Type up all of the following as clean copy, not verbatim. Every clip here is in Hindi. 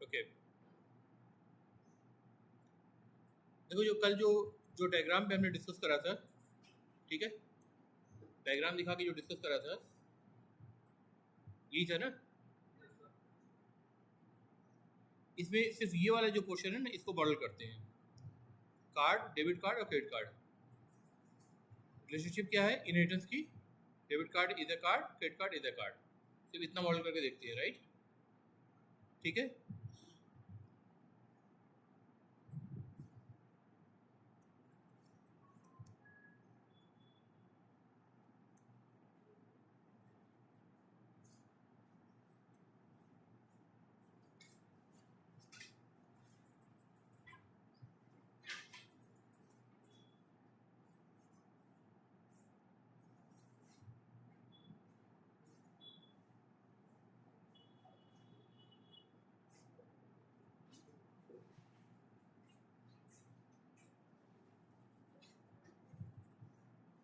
ओके, देखो जो कल जो जो डायग्राम पे हमने डिस्कस करा था, ठीक है, डायग्राम दिखा के जो डिस्कस करा था यही था ना। इसमें सिर्फ ये वाला जो क्वेश्चन है ना, इसको मॉडल करते हैं। कार्ड, डेबिट कार्ड और क्रेडिट कार्ड, रिलेशनशिप क्या है इनहेरिटेंस की? Debit card is a card, credit card is a card. सिर्फ इतना मॉडल करके देखते हैं, राइट? ठीक है,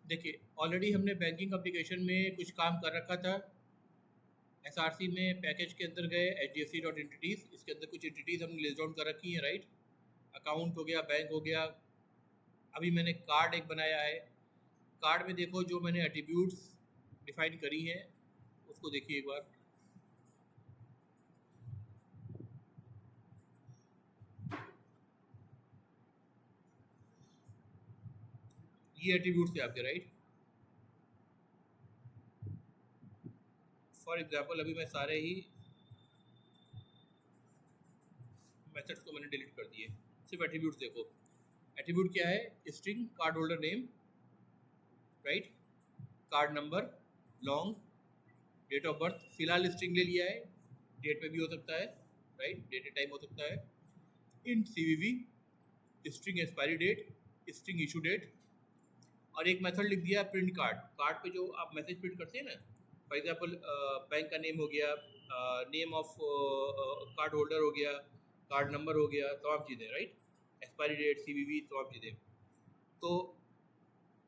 देखिए ऑलरेडी हमने बैंकिंग एप्लीकेशन में कुछ काम कर रखा था। एसआरसी में पैकेज के अंदर गए, HDFC डॉट एंटिटीज, इसके अंदर कुछ एंटिटीज हमने लिस्ट डाउन कर रखी हैं, राइट? अकाउंट हो गया, बैंक हो गया। अभी मैंने कार्ड एक बनाया है। कार्ड में देखो जो मैंने एट्रीब्यूट्स डिफाइन करी हैं उसको देखिए एक बार। ये एट्रीब्यूट्स थे आपके, राइट? फॉर एग्जांपल अभी मैं सारे ही मेथड्स को मैंने डिलीट कर दिए, सिर्फ एट्रीब्यूट्स देखो। एट्रीब्यूट क्या है? String, card holder name, right, card number, long, date of birth, फिलहाल स्ट्रिंग ले लिया है, डेट में भी हो सकता है, राइट, डेट एंड टाइम हो सकता है, int CVV, string expiry date, string issue date, और एक मेथड लिख दिया प्रिंट कार्ड। कार्ड पे जो आप मैसेज प्रिंट करते हैं ना, फॉर एग्जांपल बैंक का नेम हो गया, नेम ऑफ कार्ड होल्डर हो गया, कार्ड नंबर हो गया, तमाम चीज़ें, राइट, एक्सपायरी डेट, CVV, तमाम चीज़ें। तो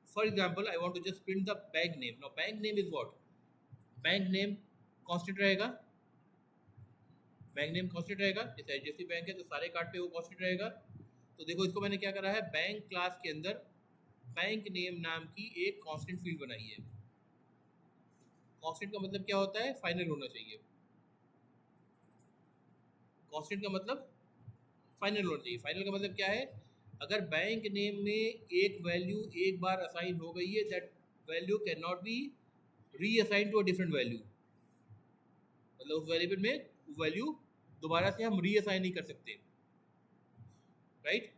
for example I want to just print the bank name. Now bank name is what? Bank name constant रहेगा, बैंक नेम कांस्टेंट रहेगा। जैसे HDFC बैंक है तो सारे कार्ड पे वो कांस्टेंट रहेगा। तो देखो इसको मैंने क्या करा है, बैंक क्लास के अंदर बैंक नेम नाम की एक कांस्टेंट फील्ड बनाई है। कांस्टेंट का मतलब क्या होता है? फाइनल होना चाहिए। कांस्टेंट का मतलब फाइनल होना चाहिए। फाइनल का मतलब क्या है? अगर बैंक नेम में एक वैल्यू एक बार असाइन हो गई है, that value can not be reassign to a different value. मतलब उस वेरिएबल में वैल्यू दोबारा से हम रीअसाइन नहीं कर सकते, राइट?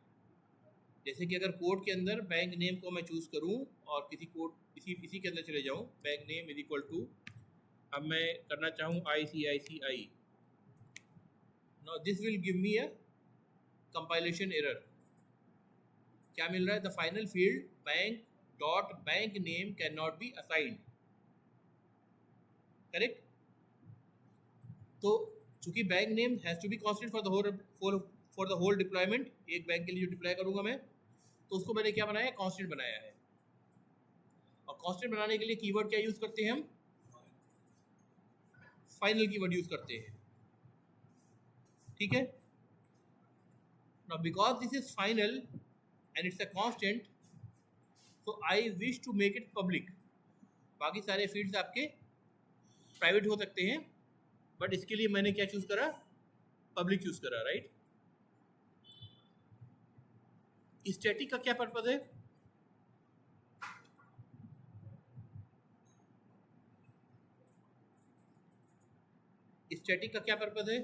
जैसे कि अगर कोड के अंदर बैंक नेम को मैं चूज करूं और किसी कोड इसी के अंदर चले जाऊं, bank name is equal to, अब मैं करना चाहूं ICICI, now this will give me a compilation error. क्या मिल रहा है? The final field bank dot bank name can not be assigned, correct? तो चूंकि bank name has to be constant for the whole deployment, एक बैंक के लिए जो डिप्लॉय करूंगा मैं, तो उसको मैंने क्या बनाया? कांस्टेंट बनाया है। और कांस्टेंट बनाने के लिए कीवर्ड क्या यूज करते हैं हम? फाइनल कीवर्ड यूज करते हैं, ठीक है? Now because this is final and it's a constant, so I wish to make it public. बाकी सारे फील्ड्स आपके प्राइवेट हो सकते हैं, बट इसके लिए मैंने क्या चूज करा? पब्लिक चूज करा, राइट? स्टैटिक का क्या पर्पज है? स्टैटिक का क्या पर्पज है?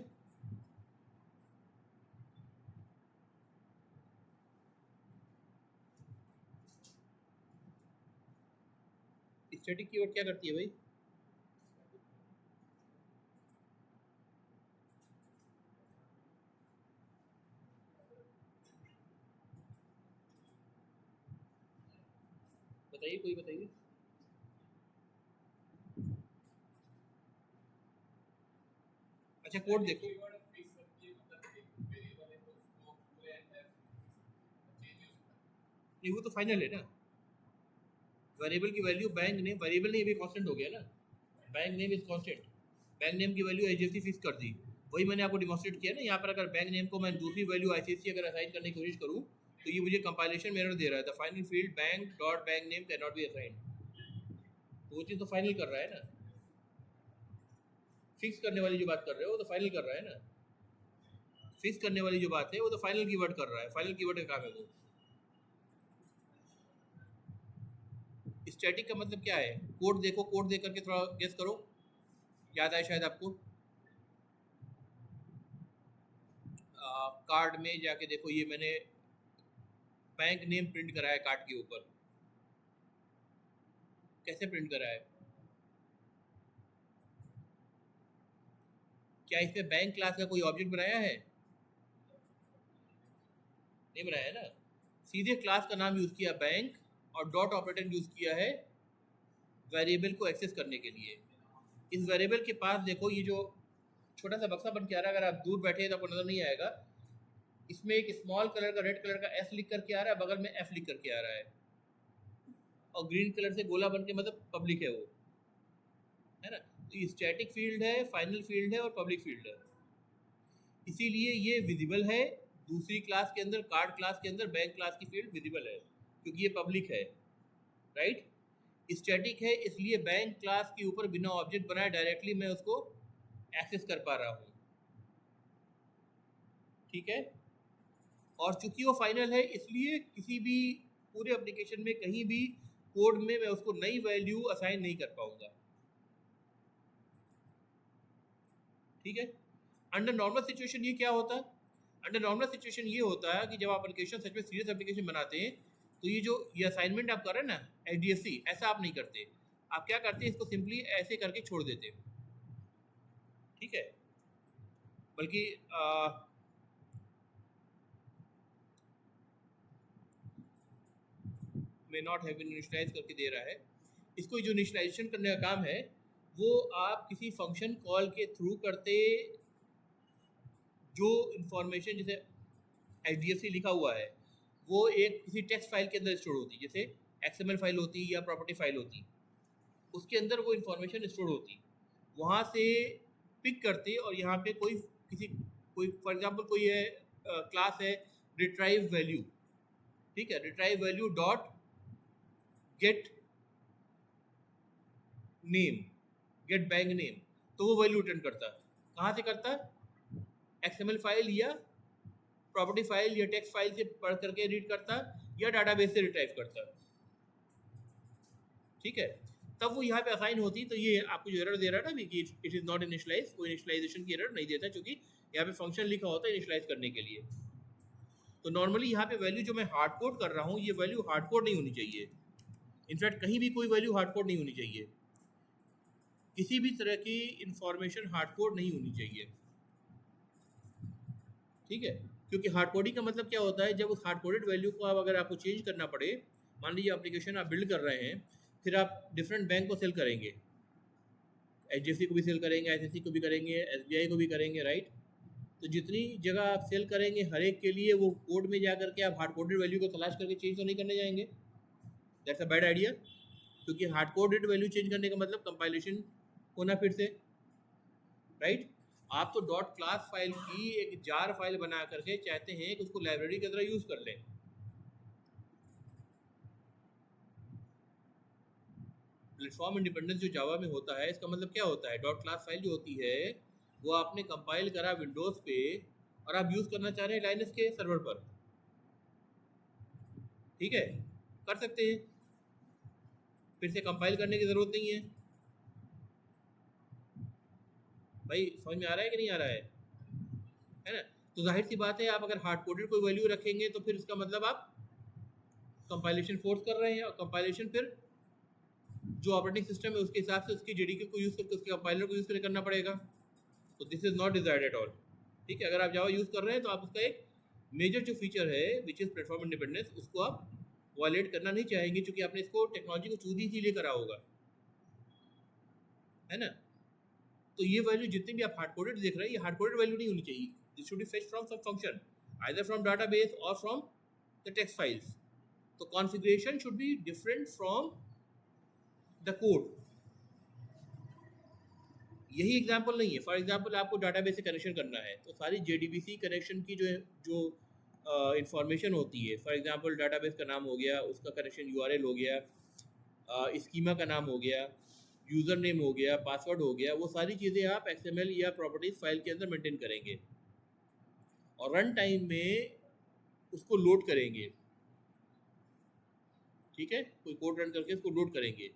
स्टैटिक कीवर्ड क्या करती है भाई? बताइए, कोई बताइए। अच्छा कोड देखो, नहीं वो तो फाइनल है ना। वेरिएबल की वैल्यू बैंक नेम, वेरिएबल नहीं, अभी कांस्टेंट हो गया ना। Bank name is constant, bank name की वैल्यू HDFC फिक्स कर दी, वही मैंने आपको डिमॉन्स्ट्रेट किया ना, यहाँ पर अगर बैंक नेम को मैं दूसरी वैल्यू आईसीआईसी अगर असाइन करने की कोशिश करूँ तो ये मुझे कंपाइलेशन में एरर दे रहा है, the final field bank dot bank name can not be assigned. तो वो चीज़ तो फाइनल कर रहा है ना, फिक्स करने वाली जो बात कर रहे हो वो तो फाइनल कर रहा है ना, फिक्स करने वाली जो बात है वो तो फाइनल कीवर्ड कर रहा है, फाइनल कीवर्ड का काम है वो। स्टैटिक का मतलब क्या है? कोड देखो, कोड देख करके थोड़ा गेस करो, याद आए शायद आपको। कार्ड में जाके देखो, ये मैंने बैंक नेम प्रिंट करा है कार्ड के ऊपर, कैसे प्रिंट करा है? क्या इसमें बैंक क्लास का कोई ऑब्जेक्ट बनाया है? नहीं बनाया है ना, सीधे क्लास का नाम यूज किया बैंक और डॉट ऑपरेटर यूज किया है वेरिएबल को एक्सेस करने के लिए। इस वेरिएबल के पास देखो ये जो छोटा सा बक्सा बन के आ रहा है, अगर आप दूर बैठे हैं तो आपको नजर नहीं आएगा, इसमें एक स्मॉल कलर का रेड कलर का एस लिख करके आ रहा है, बगल में एफ लिख करके आ रहा है, और ग्रीन कलर से गोला बन के मतलब पब्लिक है वो, है ना। तो ये स्टैटिक फील्ड है, फाइनल फील्ड है और पब्लिक फील्ड है, इसीलिए ये विजिबल है दूसरी क्लास के अंदर, कार्ड क्लास के अंदर बैंक क्लास की फील्ड विजिबल है क्योंकि ये पब्लिक है, राइट। स्टैटिक है इसलिए बैंक क्लास के ऊपर बिना ऑब्जेक्ट बनाए डायरेक्टली मैं उसको एक्सेस कर पा रहा हूँ, ठीक है। और चूंकि वो फाइनल है इसलिए किसी भी पूरे एप्लीकेशन में कहीं भी कोड में मैं उसको नई वैल्यू असाइन नहीं कर पाऊंगा, ठीक है। अंडर नॉर्मल सिचुएशन ये क्या होता है? अंडर नॉर्मल सिचुएशन ये होता है कि जब आप एप्लीकेशन सच में सीरियस एप्लीकेशन बनाते हैं तो ये जो ये असाइनमेंट आप कर रहे हैं ना एचडीएफसी, ऐसा आप नहीं करते, आप क्या करते हैं इसको सिंपली ऐसे करके छोड़ देते, ठीक है। बल्कि may not have been initialise करके दे रहा है, इसको जो इनिशियलाइजेशन करने का काम है वो आप किसी फंक्शन कॉल के थ्रू करते, जो इंफॉर्मेशन जैसे एचडीएफसी लिखा हुआ है वो एक किसी टेक्स्ट फाइल के अंदर स्टोर होती है, जैसे एक्सएमएल फाइल होती है या प्रॉपर्टी फाइल होती है, उसके अंदर वो इन्फॉर्मेशन स्टोर होती, वहाँ से पिक करते और यहाँ पे कोई किसी कोई फॉर एग्जांपल कोई है क्लास है रिट्राइव वैल्यू, ठीक है, retrieve value dot gate name, gate bank name, तो वो वैल्यू रिटर्न करता, कहाँ से करता? एक्सएमएल फाइल या प्रॉपर्टी फाइल या टेक्स्ट फाइल से पढ़ करके रीड करता या डाटाबेस से रिट्राइव करता, ठीक है। तब वो यहाँ पे असाइन होती, तो ये आपको जो एरर दे रहा है ना कि इट इज नॉट इनिशियलाइज, कोई इनिशियलाइजेशन की एरर नहीं देता क्योंकि यहाँ पे फंक्शन लिखा होता है इनिशियलाइज करने के लिए। तो नॉर्मली यहाँ पे वैल्यू जो मैं हार्ड कोड कर रहा हूँ ये वैल्यू हार्ड कोड नहीं होनी चाहिए, इनफैक्ट कहीं भी कोई वैल्यू हार्ड कोड नहीं होनी चाहिए, किसी भी तरह की इंफॉर्मेशन हार्ड कोड नहीं होनी चाहिए, ठीक है। क्योंकि हार्ड कोडिंग का मतलब क्या होता है, जब उस हार्ड कोडेड वैल्यू को आप अगर आपको चेंज करना पड़े, मान लीजिए एप्लीकेशन आप बिल्ड कर रहे हैं, फिर आप डिफरेंट बैंक को सेल करेंगे, एचडीएफसी को भी सेल करेंगे, आईसीआईसी को भी करेंगे, एसबीआई को भी करेंगे, राइट। तो जितनी जगह आप सेल करेंगे हर एक के लिए वो कोड में जा करके आप हार्ड कोडेड वैल्यू को तलाश करके चेंज तो नहीं करने जाएंगे, दैट्स अ बैड आइडिया, क्योंकि हार्ड कोडेड वैल्यू चेंज करने का मतलब कंपाइलेशन होना फिर से, राइट। आप तो डॉट क्लास फाइल की एक जार फाइल बना करके चाहते हैं कि उसको लाइब्रेरी की तरह यूज कर लें, प्लेटफॉर्म इंडिपेंडेंस जो जावा में होता है इसका मतलब क्या होता है, डॉट क्लास फाइल जो होती है वो आपने कंपाइल करा विंडोज पे और आप यूज करना चाह रहे हैं लाइनस के सर्वर पर, ठीक है, कर सकते हैं, फिर से कंपाइल करने की जरूरत नहीं है। भाई समझ में आ रहा है कि नहीं आ रहा है ना। तो जाहिर सी बात है आप अगर हार्ड कोडेड कोई वैल्यू रखेंगे तो फिर इसका मतलब आप कंपाइलेशन फोर्स कर रहे हैं, और कंपाइलेशन फिर जो ऑपरेटिंग सिस्टम है उसके हिसाब से उसकी जेडीके को यूज़ करके उसके कंपाइलर को यूज़ करके करना पड़ेगा, तो this is not desired at all, ठीक है। अगर आप जावा यूज़ कर रहे हैं तो आप उसका एक मेजर जो फीचर है विच इज़ प्लेटफॉर्म इंडिपेंडेंस उसको आप वायलेट करना नहीं चाहेंगे, क्योंकि आपने इसको टेक्नोलॉजी को चूज इसीलिए करा होगा, है ना। तो ये वैल्यू जितनी भी आप हार्ड कोडेड देख रहे हैं ये हार्ड कोडेड वैल्यू नहीं होनी चाहिए, this should be fetched from some function either from database और फ्रॉम द टेक्स्ट फाइल्स, तो configuration should be different from the code, यही एग्जाम्पल नहीं है। फॉर एग्जाम्पल आपको डाटाबेस से कनेक्शन करना है तो सारी JDBC कनेक्शन की जो इंफॉर्मेशन होती है, फॉर एग्जांपल डाटाबेस का नाम हो गया, उसका कनेक्शन URL हो गया, स्कीमा का नाम हो गया, यूज़र नेम हो गया, पासवर्ड हो गया, वो सारी चीज़ें आप XML या प्रॉपर्टीज फाइल के अंदर मेंटेन करेंगे और रन टाइम में उसको लोड करेंगे। ठीक है, कोई कोड रन करके उसको लोड करेंगे।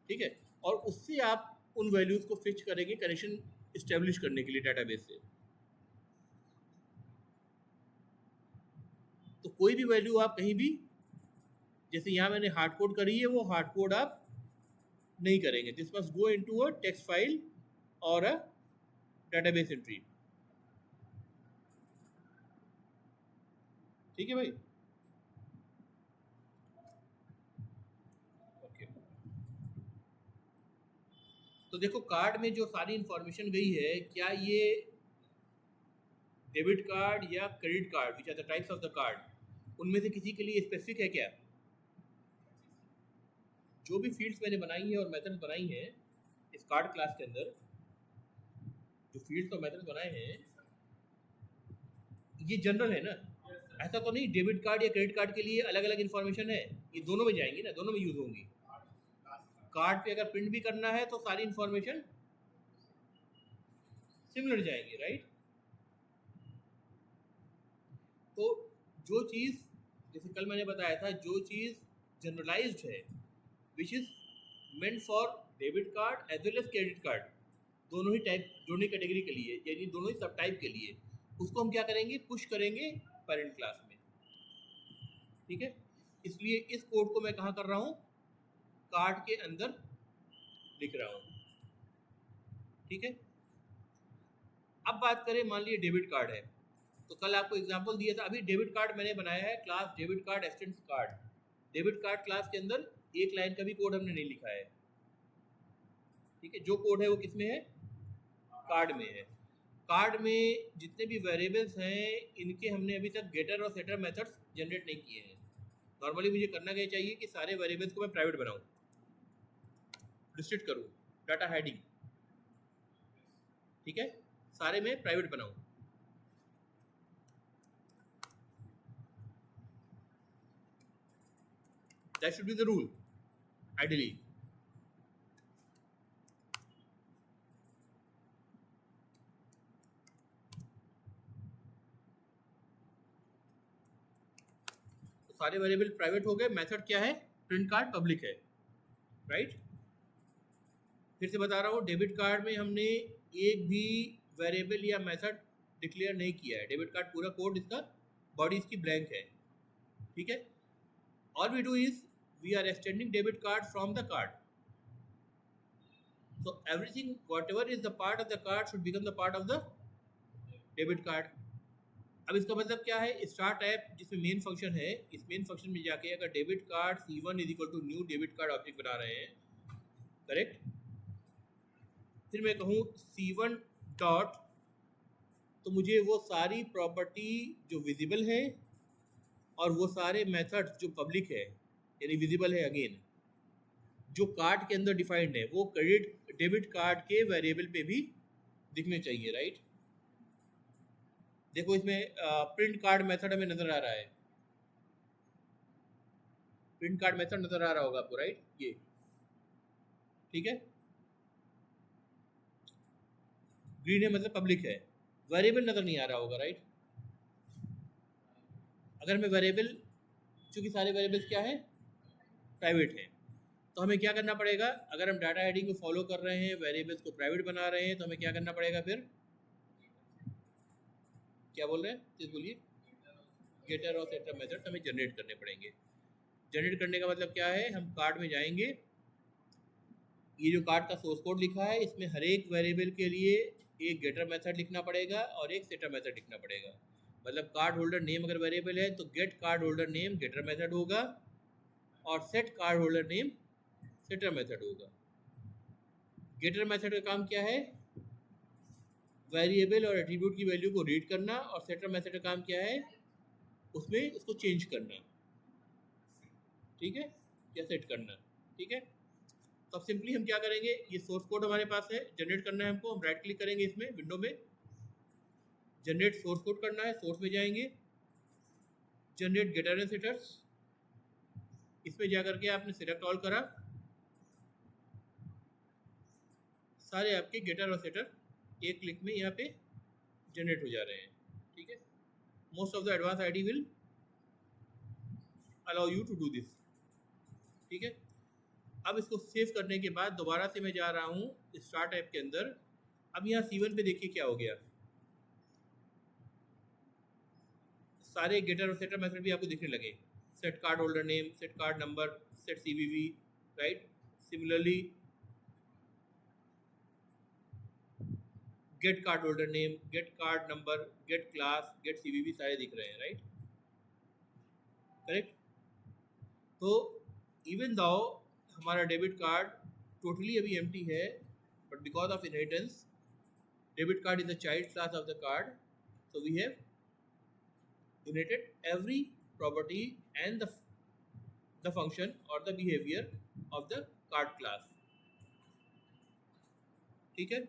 ठीक है, और उससे आप उन वैल्यूज़ को फिच करेंगे कनेक्शन इस्टेब्लिश करने के लिए डाटाबेस से। तो कोई भी वैल्यू आप कहीं भी, जैसे यहाँ मैंने हार्ड कोड करी है, वो हार्ड कोड आप नहीं करेंगे। This must go into a text file और अ डाटाबेस एंट्री। ठीक है भाई, ओके। तो देखो कार्ड में जो सारी इंफॉर्मेशन गई है, क्या ये डेबिट कार्ड या credit card, which are the types of the card, उनमें से किसी के लिए स्पेसिफिक है क्या? जो भी फील्ड्स मैंने बनाई है और मेथड्स बनाई हैं इस कार्ड क्लास के अंदर, जो फील्ड्स और मेथड्स बनाए हैं, ये जनरल है ना। ऐसा तो नहीं डेबिट कार्ड या क्रेडिट कार्ड के लिए अलग अलग इन्फॉर्मेशन है, ये दोनों में जाएंगी ना, दोनों में यूज होंगी। कार्ड पे अगर प्रिंट भी करना है तो सारी इन्फॉर्मेशन सिमिलर जाएंगी, राइट। तो जो चीज़, जैसे कल मैंने बताया था, जो चीज़ जनरलाइज्ड है, which is meant for debit card as well as credit card, दोनों ही टाइप, दोनों ही कैटेगरी के लिए, यानी दोनों ही सब टाइप के लिए, उसको हम क्या करेंगे, पुश करेंगे पेरेंट क्लास में। ठीक है, इसलिए इस कोड को मैं कहाँ कर रहा हूँ, कार्ड के अंदर लिख रहा हूँ। ठीक है, अब बात करें, मान लीजिए डेबिट कार्ड है, तो कल आपको एग्जांपल दिया था, अभी डेबिट कार्ड मैंने बनाया है class debit card expanse card. Debit card class के अंदर एक लाइन का भी कोड हमने नहीं लिखा है। ठीक है, जो कोड है वो किस में है, कार्ड में है। कार्ड में जितने भी वेरिएबल्स हैं, इनके हमने अभी तक गेटर और सेटर मेथड्स जनरेट नहीं किए हैं। नॉर्मली मुझे करना क्या चाहिए कि सारे वेरिएबल्स को मैं प्राइवेट बनाऊं, रिस्ट्रिक्ट करूं, डाटा हेडिंग। ठीक है, सारे में प्राइवेट बनाऊं। That should be the rule ideally. सारे वेरिएबल प्राइवेट हो गए। मेथड क्या है, प्रिंट कार्ड पब्लिक है, राइट। फिर से बता रहा हूँ, डेबिट कार्ड में हमने एक भी वेरिएबल या मेथड डिक्लेयर नहीं किया है। डेबिट कार्ड पूरा कोड, इसका बॉडी इसकी ब्लैंक है। ठीक है, all we do is we are extending debit card from the card, so everything whatever is the part of the card should become the part of the debit card. अब इसका मतलब क्या है, स्टार्ट ऐप जिसमें मेन फंक्शन है, इस मेन फंक्शन में जाके अगर debit card C1 is equal to new debit card object बना रहे हैं, करेक्ट। फिर मैं कहूँ C1 डॉट, तो मुझे वो सारी प्रॉपर्टी जो विजिबल है और वो सारे मेथड्स जो पब्लिक है, यानी विजिबल है अगेन, जो कार्ड के अंदर डिफाइंड है, वो क्रेडिट डेबिट कार्ड के वेरिएबल पे भी दिखने चाहिए, राइट। देखो इसमें प्रिंट कार्ड मेथड हमें नजर आ रहा है, प्रिंट कार्ड मेथड नजर आ रहा होगा आपको, राइट, ये। ठीक है, ग्रीन है मतलब पब्लिक है, वेरिएबल नजर नहीं आ रहा होगा, राइट। अगर मैं वेरिएबल, चूंकि सारे वेरिएबल्स क्या है, प्राइवेट है, तो हमें क्या करना पड़ेगा, अगर हम डाटा हेडिंग को फॉलो कर रहे हैं, वेरिएबल्स को प्राइवेट बना रहे हैं, तो हमें क्या करना पड़ेगा, फिर क्या बोल रहे हैं, प्लीज बोलिए। गेटर और सेटर मेथड हमें जनरेट करने पड़ेंगे। जनरेट करने का मतलब क्या है, हम कार्ड में जाएंगे, ये जो कार्ड का सोर्स कोड लिखा है, इसमें हर एक वेरिएबल के लिए एक गेटर मेथड लिखना पड़ेगा और एक सेटर मेथड लिखना पड़ेगा। मतलब कार्ड होल्डर नेम अगर वेरिएबल है तो get card holder name getter method होगा और set card holder name setter method होगा। गेटर मेथड का काम क्या है, वेरिएबल और एट्रीब्यूट की वैल्यू को रीड करना, और सेटर मेथड का काम क्या है, उसमें उसको चेंज करना। ठीक है, या सेट करना। ठीक है, तो अब सिंपली हम क्या करेंगे, ये सोर्स कोड हमारे पास है, जनरेट करना है हमको, हम राइट क्लिक करेंगे इसमें विंडो में, जनरेट सोर्स कोड करना है, सोर्स में जाएंगे, जनरेट गेटर एंड सेटर्स, इसमें जाकर के आपने सिलेक्ट ऑल करा, सारे आपके गेटर और सेटर एक क्लिक में यहाँ पे जनरेट हो जा रहे हैं, ठीक है। Most of the advance ID will allow you to do this, ठीक है। अब इसको सेव करने के बाद दोबारा से मैं जा रहा हूँ स्टार्ट ऐप के अंदर। अब यहाँ C1 पे देखिए क्या हो गया, सारे गेटर और सेटर मेथड भी आपको दिखने लगे, set card holder name, set card number, set CVV, right. Similarly get card holder name, get card number, get class, get CVV सारे दिख रहे हैं, राइट, करेक्ट। तो इवन दो हमारा डेबिट कार्ड टोटली अभी एम्प्टी है, but because of inheritance debit card is the child class of the card, so we have inherited every property and the function or the behavior of the card class, ठीक है।